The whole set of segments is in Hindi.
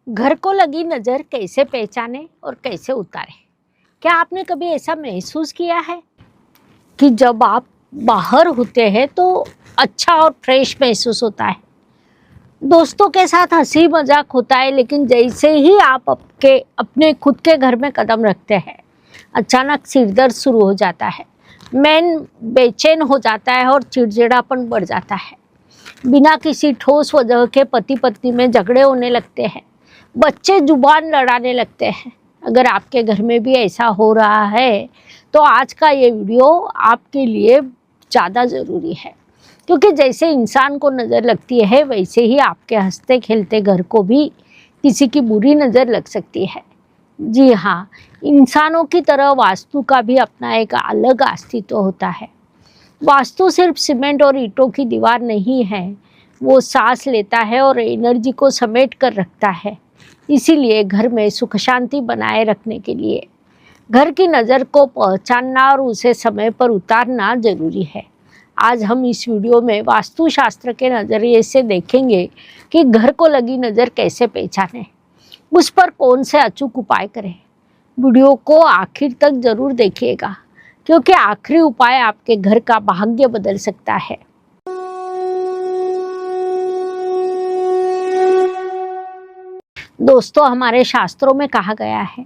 घर को लगी नज़र कैसे पहचाने और कैसे उतारें? क्या आपने कभी ऐसा महसूस किया है कि जब आप बाहर होते हैं तो अच्छा और फ्रेश महसूस होता है, दोस्तों के साथ हंसी मजाक होता है, लेकिन जैसे ही आप अपने खुद के घर में कदम रखते हैं अचानक सिरदर्द शुरू हो जाता है, मन बेचैन हो जाता है और चिड़चिड़ापन बढ़ जाता है। बिना किसी ठोस वजह के पति पत्नी में झगड़े होने लगते हैं, बच्चे जुबान लड़ाने लगते हैं। अगर आपके घर में भी ऐसा हो रहा है तो आज का ये वीडियो आपके लिए ज़्यादा ज़रूरी है, क्योंकि जैसे इंसान को नज़र लगती है वैसे ही आपके हंसते खेलते घर को भी किसी की बुरी नज़र लग सकती है। जी हाँ, इंसानों की तरह वास्तु का भी अपना एक अलग अस्तित्व होता है। वास्तु सिर्फ सीमेंट और ईंटों की दीवार नहीं है, वो सांस लेता है और एनर्जी को समेट कर रखता है। इसीलिए घर में सुख शांति बनाए रखने के लिए घर की नज़र को पहचानना और उसे समय पर उतारना जरूरी है। आज हम इस वीडियो में वास्तुशास्त्र के नज़रिए से देखेंगे कि घर को लगी नज़र कैसे पहचानें, उस पर कौन से अचूक उपाय करें। वीडियो को आखिर तक जरूर देखिएगा, क्योंकि आखिरी उपाय आपके घर का भाग्य बदल सकता है। दोस्तों, हमारे शास्त्रों में कहा गया है,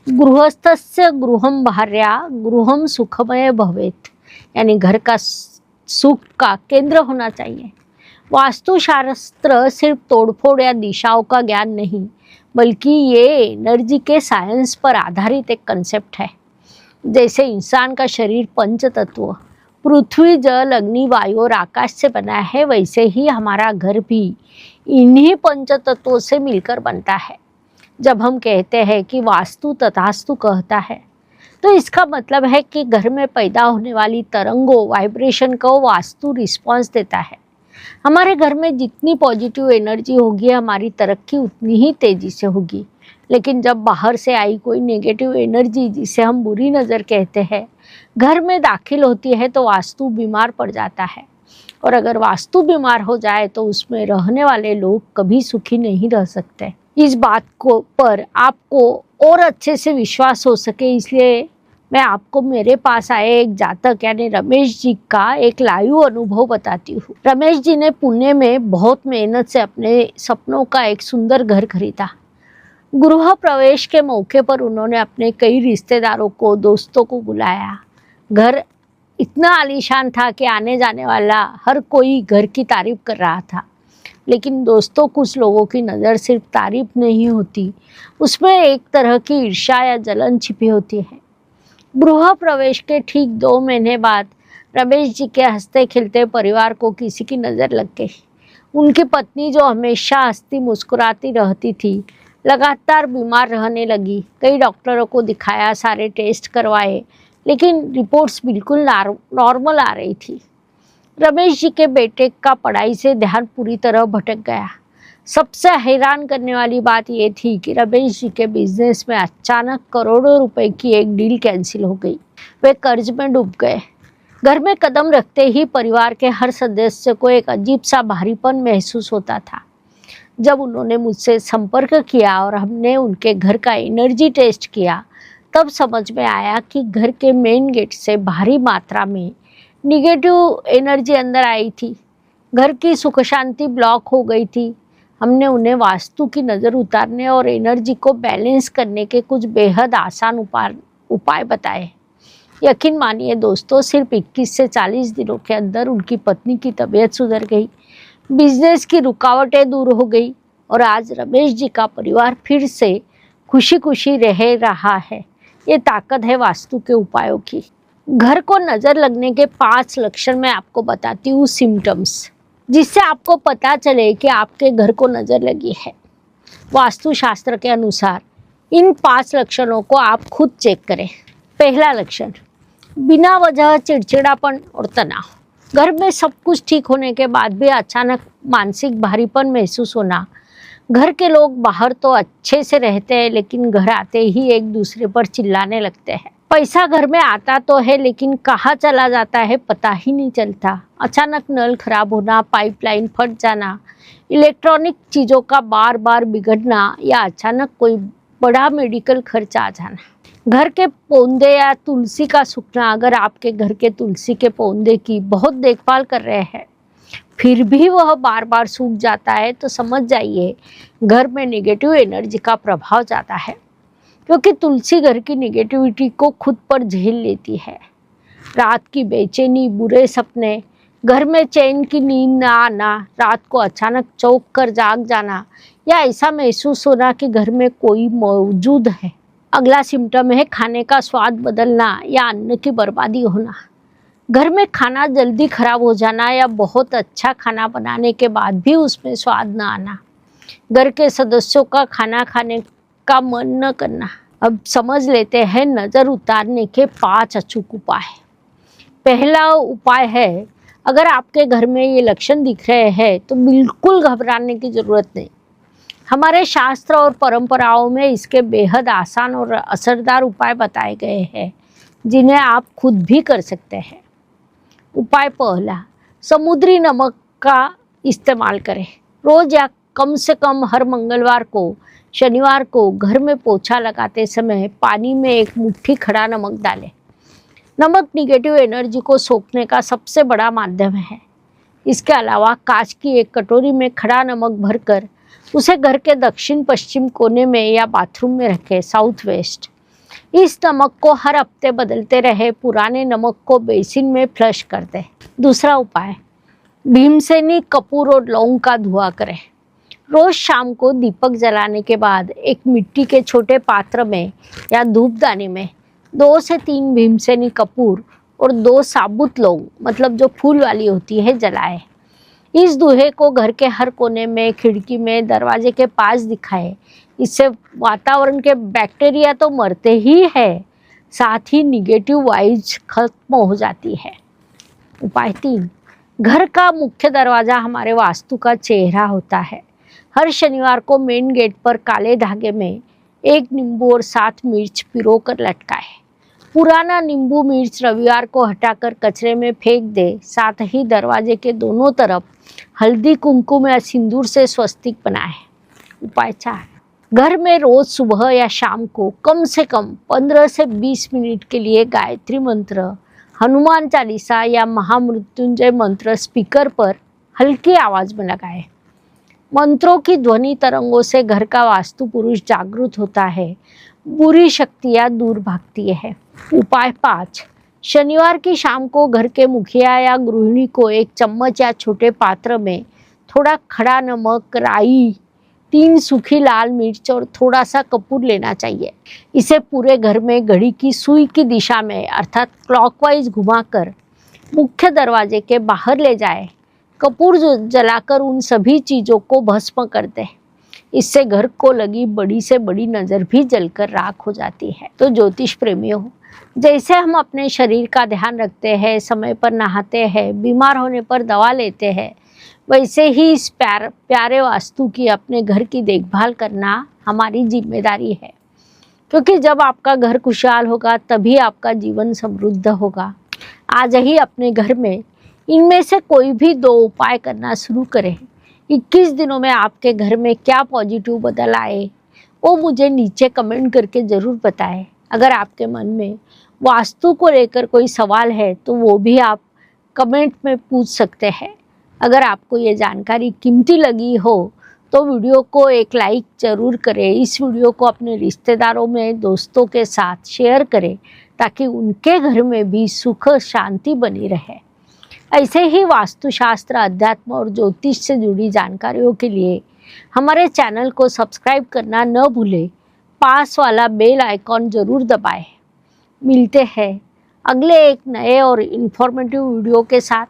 गृहस्थस्य गृहम भार्या गृहम सुखमय भवेत्, यानी घर का सुख का केंद्र होना चाहिए। वास्तुशास्त्र सिर्फ तोड़फोड़ या दिशाओं का ज्ञान नहीं, बल्कि ये एनर्जी के साइंस पर आधारित एक कंसेप्ट है। जैसे इंसान का शरीर पंच तत्व पृथ्वी, जल, अग्नि, वायु और आकाश से बना है, वैसे ही हमारा घर भी इन्हीं पंच तत्वों से मिलकर बनता है। जब हम कहते हैं कि वास्तु तथास्तु कहता है, तो इसका मतलब है कि घर में पैदा होने वाली तरंगों, वाइब्रेशन को वास्तु रिस्पॉन्स देता है। हमारे घर में जितनी पॉजिटिव एनर्जी होगी, हमारी तरक्की उतनी ही तेजी से होगी। लेकिन जब बाहर से आई कोई नेगेटिव एनर्जी, जिसे हम बुरी नज़र कहते हैं, घर में दाखिल होती है तो वास्तु बीमार पड़ जाता है। और अगर वास्तु बीमार हो जाए तो उसमें रहने वाले लोग कभी सुखी नहीं रह सकते। इस बात को पर आपको और अच्छे से विश्वास हो सके, इसलिए मैं आपको मेरे पास आए एक जातक यानी रमेश जी का एक लाइव अनुभव बताती हूँ। रमेश जी ने पुणे में बहुत मेहनत से अपने सपनों का एक सुंदर घर खरीदा। गृह प्रवेश के मौके पर उन्होंने अपने कई रिश्तेदारों को, दोस्तों को बुलाया। घर इतना आलीशान था कि आने जाने वाला हर कोई घर की तारीफ कर रहा था। लेकिन दोस्तों, कुछ लोगों की नज़र सिर्फ तारीफ नहीं होती, उसमें एक तरह की ईर्ष्या या जलन छिपी होती है। गृह प्रवेश के ठीक 2 महीने बाद रमेश जी के हंसते खिलते परिवार को किसी की नज़र लग गई। उनकी पत्नी, जो हमेशा हंसती मुस्कुराती रहती थी, लगातार बीमार रहने लगी। कई डॉक्टरों को दिखाया, सारे टेस्ट करवाए, लेकिन रिपोर्ट्स बिल्कुल नॉर्मल आ रही थी। रमेश जी के बेटे का पढ़ाई से ध्यान पूरी तरह भटक गया। सबसे हैरान करने वाली बात यह थी कि रमेश जी के बिजनेस में अचानक करोड़ों रुपए की एक डील कैंसिल हो गई। वे कर्ज में डूब गए। घर में कदम रखते ही परिवार के हर सदस्य को एक अजीब सा भारीपन महसूस होता था। जब उन्होंने मुझसे संपर्क किया और हमने उनके घर का एनर्जी टेस्ट किया, तब समझ में आया कि घर के मेन गेट से भारी मात्रा में निगेटिव एनर्जी अंदर आई थी। घर की सुख शांति ब्लॉक हो गई थी। हमने उन्हें वास्तु की नज़र उतारने और एनर्जी को बैलेंस करने के कुछ बेहद आसान उपाय बताए। यकीन मानिए दोस्तों, सिर्फ 21 से 40 दिनों के अंदर उनकी पत्नी की तबीयत सुधर गई, बिजनेस की रुकावटें दूर हो गई और आज रमेश जी का परिवार फिर से खुशी खुशी रह रहा है। ये ताकत है वास्तु के उपायों की। घर को नज़र लगने के 5 लक्षण मैं आपको बताती हूँ, सिम्टम्स, जिससे आपको पता चले कि आपके घर को नज़र लगी है। वास्तुशास्त्र के अनुसार इन 5 लक्षणों को आप खुद चेक करें। पहला लक्षण, बिना वजह चिड़चिड़ापन और तनाव। घर में सब कुछ ठीक होने के बाद भी अचानक मानसिक भारीपन महसूस होना। घर के लोग बाहर तो अच्छे से रहते हैं, लेकिन घर आते ही एक दूसरे पर चिल्लाने लगते हैं। पैसा घर में आता तो है लेकिन कहाँ चला जाता है पता ही नहीं चलता। अचानक नल खराब होना, पाइपलाइन फट जाना, इलेक्ट्रॉनिक चीज़ों का बार बार बिगड़ना या अचानक कोई बड़ा मेडिकल खर्च आ जाना। घर के पौधे या तुलसी का सूखना, अगर आपके घर के तुलसी के पौधे की बहुत देखभाल कर रहे हैं फिर भी वह बार बार सूख जाता है तो समझ जाइए घर में नेगेटिव एनर्जी का प्रभाव ज़्यादा है, क्योंकि तुलसी घर की नेगेटिविटी को खुद पर झेल लेती है। रात की बेचैनी, बुरे सपने, घर में चैन की नींद न आना, रात को अचानक चौंक कर जाग जाना या ऐसा महसूस होना कि घर में कोई मौजूद है। अगला सिम्टम है खाने का स्वाद बदलना या अन्न की बर्बादी होना। घर में खाना जल्दी खराब हो जाना या बहुत अच्छा खाना बनाने के बाद भी उसमें स्वाद न आना। घर के सदस्यों का खाना खाने का मन न करना। अब समझ लेते हैं नज़र उतारने के 5 अचूक उपाय। पहला उपाय है, अगर आपके घर में ये लक्षण दिख रहे हैं तो बिल्कुल घबराने की ज़रूरत नहीं। हमारे शास्त्र और परंपराओं में इसके बेहद आसान और असरदार उपाय बताए गए हैं जिन्हें आप खुद भी कर सकते हैं। उपाय पहला, समुद्री नमक का इस्तेमाल करें। रोज़ या कम से कम हर मंगलवार को, शनिवार को घर में पोछा लगाते समय पानी में 1 मुट्ठी खड़ा नमक डालें। नमक निगेटिव एनर्जी को सोखने का सबसे बड़ा माध्यम है। इसके अलावा कांच की 1 कटोरी में खड़ा नमक भरकर उसे घर के दक्षिण पश्चिम कोने में या बाथरूम में रखें, साउथ वेस्ट। इस नमक को हर हफ्ते बदलते रहे, पुराने नमक को बेसिन में फ्लश कर दें। दूसरा उपाय, भीमसेनी कपूर और लौंग का धुआं करें। रोज शाम को दीपक जलाने के बाद एक मिट्टी के छोटे पात्र में या धूपदानी में 2 से 3 भीमसेनी कपूर और 2 साबुत लौंग, मतलब जो फूल वाली होती है, जलाएं। इस धुएं को घर के हर कोने में, खिड़की में, दरवाजे के पास दिखाएं। इससे वातावरण के बैक्टीरिया तो मरते ही है, साथ ही निगेटिव वाइब्स खत्म हो जाती है। उपाय 3, घर का मुख्य दरवाज़ा हमारे वास्तु का चेहरा होता है। हर शनिवार को मेन गेट पर काले धागे में 1 नींबू और 7 मिर्च पिरो कर लटकाए। पुराना नींबू मिर्च रविवार को हटाकर कचरे में फेंक दे। साथ ही दरवाजे के दोनों तरफ हल्दी, कुमकुम या सिंदूर से स्वस्तिक बनाए। उपाय 4, घर में रोज सुबह या शाम को कम से कम 15 से 20 मिनट के लिए गायत्री मंत्र, हनुमान चालीसा या महामृत्युंजय मंत्र स्पीकर पर हल्की आवाज में लगाएं। मंत्रों की ध्वनि तरंगों से घर का वास्तु पुरुष जागृत होता है, बुरी शक्तियां दूर भागती है। उपाय 5, शनिवार की शाम को घर के मुखिया या गृहिणी को 1 चम्मच या छोटे पात्र में थोड़ा खड़ा नमक, राई, 3 सूखी लाल मिर्च और थोड़ा सा कपूर लेना चाहिए। इसे पूरे घर में घड़ी की सुई की दिशा में अर्थात क्लॉकवाइज घुमाकर मुख्य दरवाजे के बाहर ले जाए। कपूर जलाकर उन सभी चीज़ों को भस्म कर दे। इससे घर को लगी बड़ी से बड़ी नज़र भी जलकर राख हो जाती है। तो ज्योतिष प्रेमियों, जैसे हम अपने शरीर का ध्यान रखते हैं, समय पर नहाते हैं, बीमार होने पर दवा लेते हैं, वैसे ही इस प्यारे वास्तु की अपने घर की देखभाल करना हमारी जिम्मेदारी है। क्योंकि जब आपका घर खुशहाल होगा तभी आपका जीवन समृद्ध होगा। आज ही अपने घर में इनमें से कोई भी 2 उपाय करना शुरू करें। 21 दिनों में आपके घर में क्या पॉजिटिव बदल आए वो मुझे नीचे कमेंट करके ज़रूर बताएं। अगर आपके मन में वास्तु को लेकर कोई सवाल है तो वो भी आप कमेंट में पूछ सकते हैं। अगर आपको ये जानकारी कीमती लगी हो तो वीडियो को एक लाइक ज़रूर करें। इस वीडियो को अपने रिश्तेदारों में, दोस्तों के साथ शेयर करें ताकि उनके घर में भी सुख शांति बनी रहे। ऐसे ही वास्तुशास्त्र, अध्यात्म और ज्योतिष से जुड़ी जानकारियों के लिए हमारे चैनल को सब्सक्राइब करना न भूलें। पास वाला बेल आइकॉन ज़रूर दबाएं। मिलते हैं अगले एक नए और इन्फॉर्मेटिव वीडियो के साथ।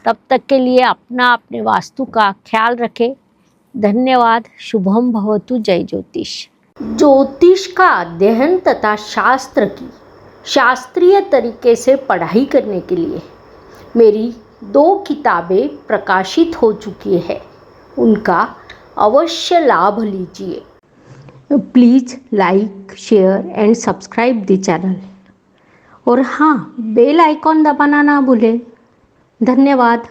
तब तक के लिए अपने वास्तु का ख्याल रखें। धन्यवाद। शुभम भवतु। जय ज्योतिष। ज्योतिष का अध्ययन तथा शास्त्र की शास्त्रीय तरीके से पढ़ाई करने के लिए मेरी 2 किताबें प्रकाशित हो चुकी है, उनका अवश्य लाभ लीजिए। Please like, share and subscribe the channel. और हाँ, बेल आइकॉन दबाना ना भूलें। धन्यवाद।